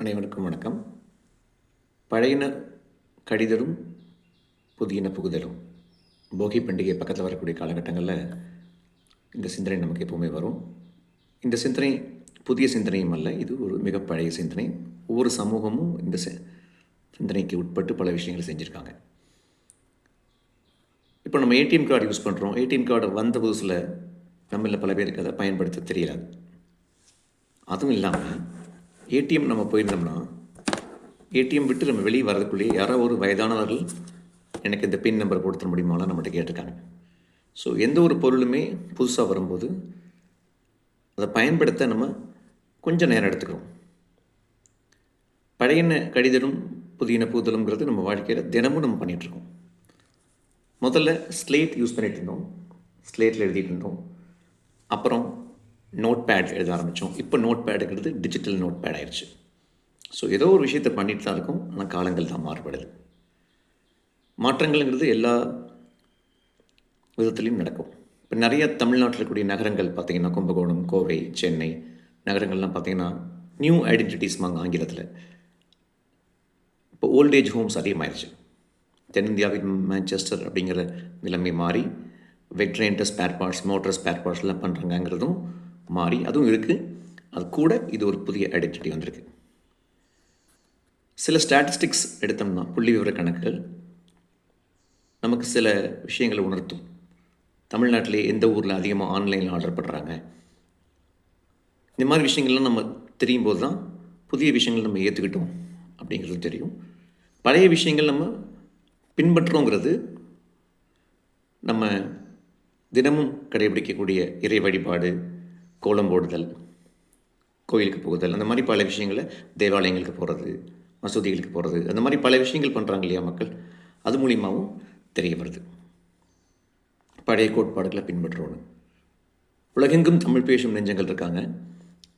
அனைவருக்கும் வணக்கம். பழையன கடிதலும் புதியன புகுதலும். போகி பண்டிகை பக்கத்தில் வரக்கூடிய காலகட்டங்களில் இந்த சிந்தனை நமக்கு எப்போவுமே வரும். இந்த சிந்தனை புதிய சிந்தனையும் அல்ல, இது ஒரு மிக பழைய சிந்தனை. ஒவ்வொரு சமூகமும் இந்த சிந்தனைக்கு உட்பட்டு பல விஷயங்கள் செஞ்சுருக்காங்க. இப்போ நம்ம ஏடிஎம் கார்டு யூஸ் பண்ணுறோம். ஏடிஎம் கார்டு வந்த புதுசில் நம்மள பல பேருக்கு அதை பயன்படுத்த தெரியலாது. அதுவும் இல்லாமல் ஏடிஎம் நம்ம போயிருந்தோம்னா ஏடிஎம் விட்டு நம்ம வெளியே வரதுக்குள்ளேயே யாரோ ஒரு வயதானவர்கள் எனக்கு இந்த பின் நம்பர் கொடுத்துட முடியுமாலாம் நம்மகிட்ட கேட்டிருக்காங்க. ஸோ எந்த ஒரு பொருளுமே புதுசாக வரும்போது அதை பயன்படுத்த நம்ம கொஞ்சம் நேரம் எடுத்துக்கிறோம். பழையன கடிதலும் புதியன புகுதலுங்கிறது நம்ம வாழ்க்கையில் தினமும் நம்ம பண்ணிகிட்ருக்கோம். முதல்ல ஸ்லேட் யூஸ் பண்ணிகிட்டு இருந்தோம், ஸ்லேட்டில் எழுதிட்டு இருந்தோம். அப்புறம் நோட் பேட் எழுத ஆரம்பித்தோம். இப்போ நோட் பேடுங்கிறது டிஜிட்டல் நோட் பேட் ஆயிடுச்சு. ஸோ ஏதோ ஒரு விஷயத்தை பண்ணிட்டு தான் இருக்கும், ஆனால் காலங்கள் தான் மாறுபடுது. மாற்றங்கள்ங்கிறது எல்லா விதத்துலேயும் நடக்கும். இப்போ நிறைய தமிழ்நாட்டில் இருக்கக்கூடிய நகரங்கள் பார்த்திங்கன்னா கும்பகோணம், கோவை, சென்னை நகரங்கள்லாம் பார்த்திங்கன்னா நியூ ஐடென்டிட்டிஸ்மாங்க ஆங்கிலத்தில். இப்போ ஓல்டேஜ் ஹோம்ஸ் அதிகமாகிடுச்சு. தென்னிந்தியாவின் மான்செஸ்டர் அப்படிங்கிற நிலைமை மாறி வெட்ரேன்ட்டு ஸ்பேர் பார்ட்ஸ், மோட்டர் ஸ்பேர் பார்ட்ஸ்லாம் பண்ணுறாங்கங்கிறதும் மாறி அதுவும் இருக்குது. அது கூட இது ஒரு புதிய ஐடென்டிட்டி வந்திருக்கு. சில ஸ்டாட்டிஸ்டிக்ஸ் எடுத்தோம்னா, புள்ளி விவர கணக்குகள் நமக்கு சில விஷயங்களை உணர்த்தும். தமிழ்நாட்டிலே எந்த ஊரில் அதிகமாக ஆன்லைனில் ஆர்டர் பண்ணுறாங்க, இந்த மாதிரி விஷயங்கள்லாம் நம்ம தெரியும் போது தான் புதிய விஷயங்கள் நம்ம ஏற்றுக்கிட்டோம் அப்படிங்கிறது தெரியும். பழைய விஷயங்கள் நம்ம பின்பற்றுறோங்கிறது நம்ம தினமும் கடைபிடிக்கக்கூடிய இறை வழிபாடு, கோலம் போடுதல், கோயிலுக்கு போகுதல், அந்த மாதிரி பல விஷயங்களை, தேவாலயங்களுக்கு போகிறது, மசூதிகளுக்கு போகிறது, அந்த மாதிரி பல விஷயங்கள் பண்ணுறாங்க இல்லையா மக்கள், அது மூலியமாகவும் தெரிய வருது. பழைய கோட்பாடுகளை பின்பற்றுறோன்னு உலகெங்கும் தமிழ் பேசும் நெஞ்சங்கள் இருக்காங்க.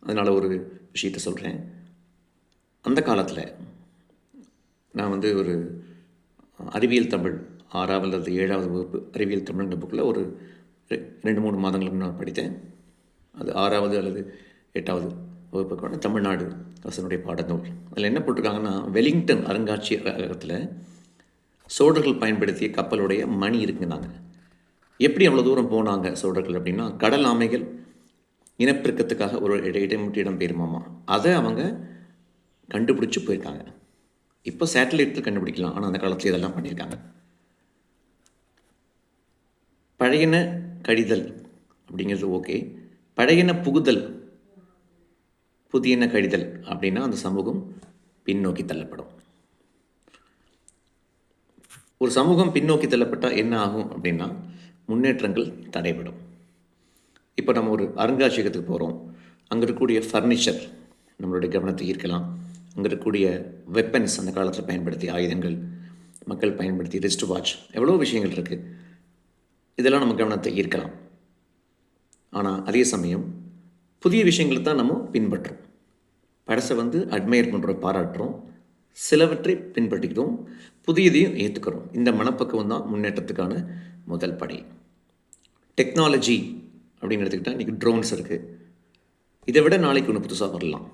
அதனால் ஒரு விஷயத்தை சொல்கிறேன். அந்த காலத்தில் நான் ஒரு அறிவியல் தமிழ் 6வது அல்லது 7வது வகுப்பு அறிவியல் தமிழ்ன்ற புக்கில் ஒரு 2-3 மாதங்களுக்கு நான் படித்தேன். அது 6வது அல்லது 8வது வகுப்புக்கான தமிழ்நாடு அரசனுடைய பாடநூல். அதில் என்ன போட்டிருக்காங்கன்னா, வெலிங்டன் அருங்காட்சியகத்தில் சோழர்கள் பயன்படுத்திய கப்பலுடைய மணி இருக்குன்னாங்க. எப்படி அவ்வளோ தூரம் போனாங்க சோழர்கள் அப்படின்னா, கடல் ஆமைகள் இனப்பெருக்கத்துக்காக ஒரு இடம் பெயருமாமா, அதை அவங்க கண்டுபிடிச்சி போயிருக்காங்க. இப்போ சேட்டலைட்டில் கண்டுபிடிக்கலாம், ஆனால் அந்த காலத்தில் இதெல்லாம் பண்ணியிருக்காங்க. பழையன கழிதல் அப்படிங்கிறது ஓகே. பழையன புகுதல், புதியன கழிதல் அப்படின்னா அந்த சமூகம் பின்னோக்கி தள்ளப்படும். ஒரு சமூகம் பின்னோக்கி தள்ளப்பட்டால் என்ன ஆகும் அப்படின்னா, முன்னேற்றங்கள் தடைபடும். இப்போ நம்ம ஒரு அருங்காட்சியகத்துக்கு போகிறோம், அங்கே இருக்கக்கூடிய ஃபர்னிச்சர் நம்மளுடைய கவனத்தை ஈர்க்கலாம். அங்கே இருக்கக்கூடிய வெப்பன்ஸ், அந்த காலத்தில் பயன்படுத்திய ஆயுதங்கள், மக்கள் பயன்படுத்தி ரிஸ்ட் வாட்ச், எவ்வளோ விஷயங்கள் இருக்குது, இதெல்லாம் நம்ம கவனத்தை ஈர்க்கலாம். ஆனால் அதே சமயம் புதிய விஷயங்களை தான் நம்ம பின்பற்றுறோம். பழசை அட்மையர் பண்ணுறோம், பாராட்டுறோம், சிலவற்றை பின்பற்றிக்கிறோம், புதியதையும் ஏற்றுக்கிறோம். இந்த மனப்பக்குவம் தான் முன்னேற்றத்துக்கான முதல் படை. டெக்னாலஜி அப்படின்னு எடுத்துக்கிட்டால் இன்றைக்கி ட்ரோன்ஸ் இருக்குது. இதை விட நாளைக்கு ஒன்று புதுசாக வரலாம்.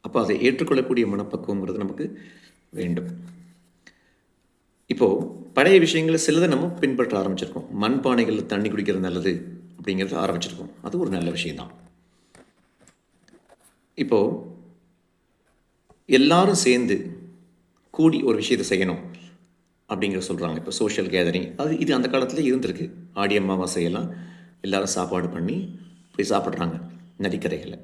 அப்போ அதை ஏற்றுக்கொள்ளக்கூடிய மனப்பக்குவங்கிறது நமக்கு வேண்டும். இப்போது பழைய விஷயங்களை சிலதை நம்ம பின்பற்ற ஆரம்பிச்சிருக்கோம். மண்பானைகளில் தண்ணி குடிக்கிறது நல்லது அப்படிங்கிறத ஆரம்பிச்சிருக்கோம். அது ஒரு நல்ல விஷயந்தான். இப்போது எல்லாரும் சேர்ந்து கூடி ஒரு விஷயத்தை செய்யணும் அப்படிங்கிற சொல்கிறாங்க. இப்போ சோஷியல் கேதரிங், இது அந்த காலத்தில் இருந்திருக்கு. ஆடி அமாவாசையெல்லாம் எல்லோரும் சாப்பாடு பண்ணி போய் சாப்பிட்றாங்க நதிக்கரையில்.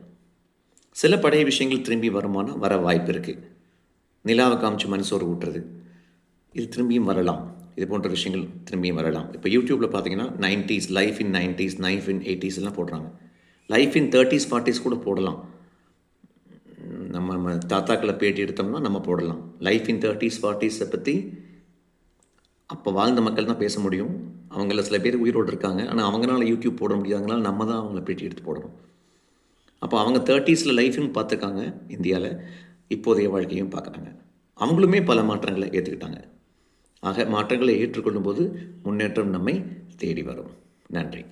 சில பழைய விஷயங்கள் திரும்பி வருமானா வர வாய்ப்பு இருக்குது. நிலாவை காமிச்சு மனசோறு ஊட்டுறது, இது திரும்பியும் வரலாம். இது போன்ற விஷயங்கள் திரும்பியும் வரலாம். இப்போ யூடியூப்பில் பார்த்தீங்கன்னா 90s, லைஃப் இன் 90s, லைஃப் இன் 80s எல்லாம் போடுறாங்க. லைஃப் இன் 30s, 40s கூட போடலாம். நம்ம தாத்தாக்களை பேட்டி எடுத்தோம்னா நம்ம போடலாம். லைஃப் இன் 30s, 40s பற்றி அப்போ வாழ்ந்த மக்கள் தான் பேச முடியும். அவங்கள சில பேர் உயிரோடு இருக்காங்க, ஆனால் அவங்களால யூடியூப் போட முடியாதனால நம்ம தான் அவங்கள பேட்டி எடுத்து போடணும். அப்போ அவங்க 30s லைஃப்னு பார்த்துருக்காங்க இந்தியாவில், இப்போதைய வாழ்க்கையும் பார்க்குறாங்க. அவங்களுமே பல மாற்றங்களை ஏற்றுக்கிட்டாங்க. ஆக மாற்றங்களை ஏற்றுக்கொள்ளும் போது முன்னேற்றம் நம்மை தேடி வரும். நன்றி.